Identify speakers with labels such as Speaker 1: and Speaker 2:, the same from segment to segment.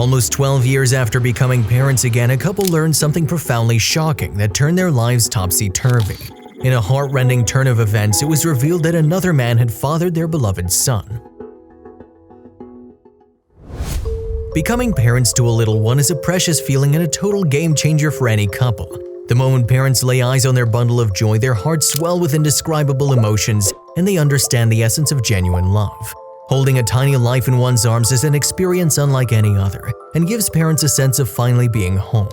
Speaker 1: Almost 12 years after becoming parents again, a couple learned something profoundly shocking that turned their lives topsy-turvy. In a heart-rending turn of events, it was revealed that another man had fathered their beloved son. Becoming parents to a little one is a precious feeling and a total game-changer for any couple. The moment parents lay eyes on their bundle of joy, their hearts swell with indescribable emotions, and they understand the essence of genuine love. Holding a tiny life in one's arms is an experience unlike any other, and gives parents a sense of finally being home.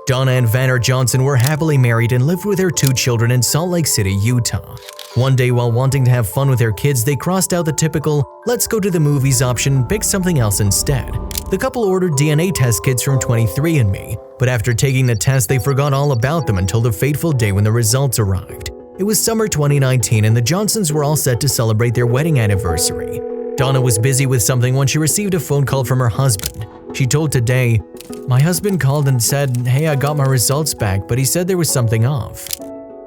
Speaker 1: Donna and Vanner Johnson were happily married and lived with their 2 children in Salt Lake City, Utah. One day, while wanting to have fun with their kids, they crossed out the typical "let's go to the movies" option and picked something else instead. The couple ordered DNA test kits from 23andMe, but after taking the test, they forgot all about them until the fateful day when the results arrived. It was summer 2019 and the Johnsons were all set to celebrate their wedding anniversary. Donna was busy with something when she received a phone call from her husband. She told Today, "My husband called and said, hey, I got my results back, but he said there was something off."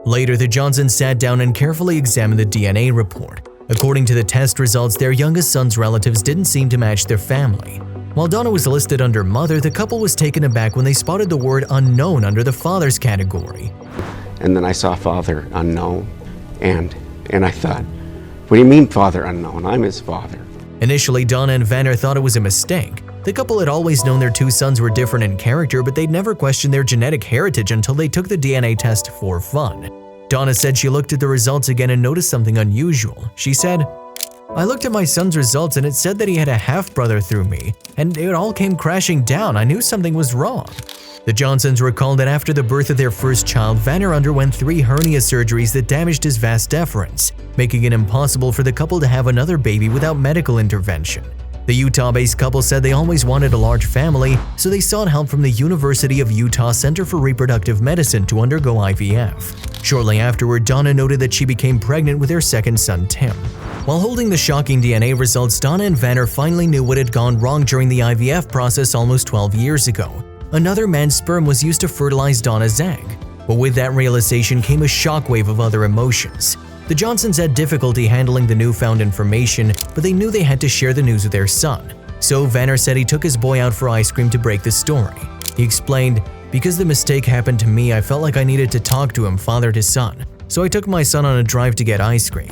Speaker 1: Later, the Johnsons sat down and carefully examined the DNA report. According to the test results, their youngest son's relatives didn't seem to match their family. While Donna was listed under mother, the couple was taken aback when they spotted the word unknown under the father's category.
Speaker 2: And then I saw father unknown, and I thought, what do you mean father unknown? I'm his father.
Speaker 1: Initially, Donna and Vanner thought it was a mistake. The couple had always known their 2 sons were different in character, but they'd never questioned their genetic heritage until they took the DNA test for fun. Donna said she looked at the results again and noticed something unusual. She said, "I looked at my son's results and it said that he had a half-brother through me, and it all came crashing down. I knew something was wrong." The Johnsons recalled that after the birth of their first child, Vanner underwent 3 hernia surgeries that damaged his vas deferens, making it impossible for the couple to have another baby without medical intervention. The Utah-based couple said they always wanted a large family, so they sought help from the University of Utah Center for Reproductive Medicine to undergo IVF. Shortly afterward, Donna noted that she became pregnant with their second son, Tim. While holding the shocking DNA results, Donna and Vanner finally knew what had gone wrong during the IVF process almost 12 years ago. Another man's sperm was used to fertilize Donna's egg. But with that realization came a shockwave of other emotions. The Johnsons had difficulty handling the newfound information, but they knew they had to share the news with their son. So Vanner said he took his boy out for ice cream to break the story. He explained, "Because the mistake happened to me, I felt like I needed to talk to him, father to son. So I took my son on a drive to get ice cream."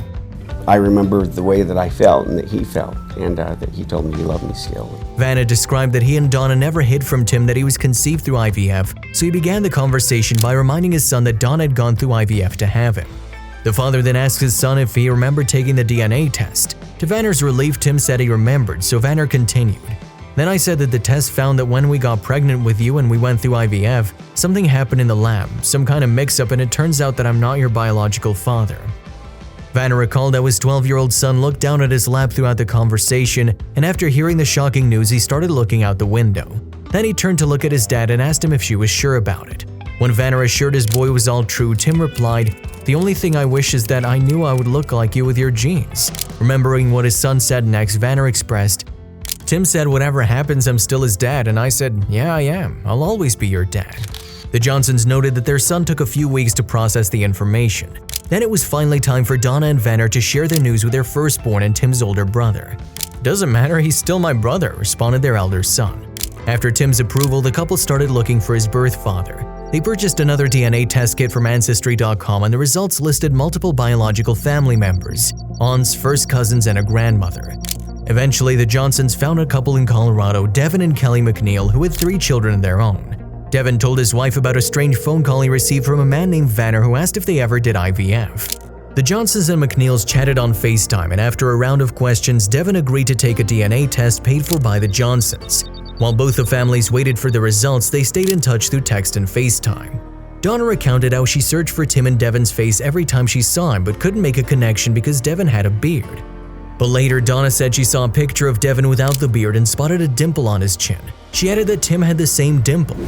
Speaker 2: I remember the way that I felt and that he felt, and that he told me he loved me still.
Speaker 1: Vanner described that he and Donna never hid from Tim that he was conceived through IVF, so he began the conversation by reminding his son that Donna had gone through IVF to have him. The father then asked his son if he remembered taking the DNA test. To Vanner's relief, Tim said he remembered, so Vanner continued. "Then I said that the test found that when we got pregnant with you and we went through IVF, something happened in the lab, some kind of mix-up, and it turns out that I'm not your biological father." Vanner recalled how his 12-year-old son looked down at his lap throughout the conversation, and after hearing the shocking news, he started looking out the window. Then he turned to look at his dad and asked him if she was sure about it. When Vanner assured his boy was all true, Tim replied, "The only thing I wish is that I knew I would look like you with your genes." Remembering what his son said next, Vanner expressed, "Tim said whatever happens, I'm still his dad, and I said, yeah, I am. I'll always be your dad." The Johnsons noted that their son took a few weeks to process the information. Then it was finally time for Donna and Vanner to share the news with their firstborn and Tim's older brother. "Doesn't matter, he's still my brother," responded their elder son. After Tim's approval, the couple started looking for his birth father. They purchased another DNA test kit from Ancestry.com, and the results listed multiple biological family members, aunts, first cousins, and a grandmother. Eventually, the Johnsons found a couple in Colorado, Devin and Kelly McNeil, who had 3 children of their own. Devin told his wife about a strange phone call he received from a man named Vanner who asked if they ever did IVF. The Johnsons and McNeils chatted on FaceTime, and after a round of questions, Devin agreed to take a DNA test paid for by the Johnsons. While both the families waited for the results, they stayed in touch through text and FaceTime. Donna recounted how she searched for Tim and Devin's face every time she saw him but couldn't make a connection because Devin had a beard. But later, Donna said she saw a picture of Devin without the beard and spotted a dimple on his chin. She added that Tim had the same dimple.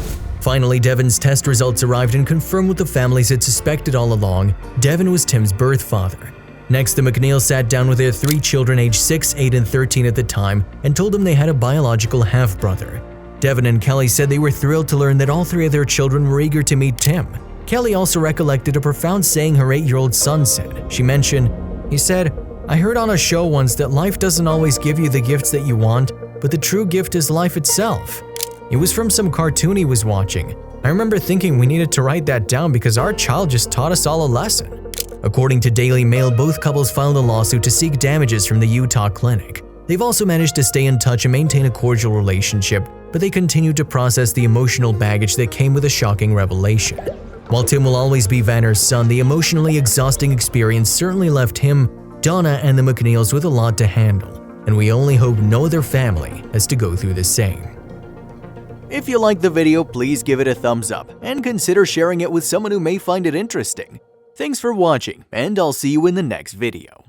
Speaker 1: Finally, Devin's test results arrived and confirmed what the families had suspected all along: Devin was Tim's birth father. Next, the McNeils sat down with their 3 children aged 6, 8, and 13 at the time and told them they had a biological half-brother. Devin and Kelly said they were thrilled to learn that all 3 of their children were eager to meet Tim. Kelly also recollected a profound saying her 8-year-old son said. She mentioned, he said, "I heard on a show once that life doesn't always give you the gifts that you want, but the true gift is life itself." It was from some cartoon he was watching. I remember thinking we needed to write that down because our child just taught us all a lesson. According to Daily Mail, both couples filed a lawsuit to seek damages from the Utah clinic. They've also managed to stay in touch and maintain a cordial relationship, but they continue to process the emotional baggage that came with a shocking revelation. While Tim will always be Vanner's son, the emotionally exhausting experience certainly left him, Donna, and the McNeils with a lot to handle, and we only hope no other family has to go through the same.
Speaker 3: If you liked the video, please give it a thumbs up and consider sharing it with someone who may find it interesting. Thanks for watching, and I'll see you in the next video.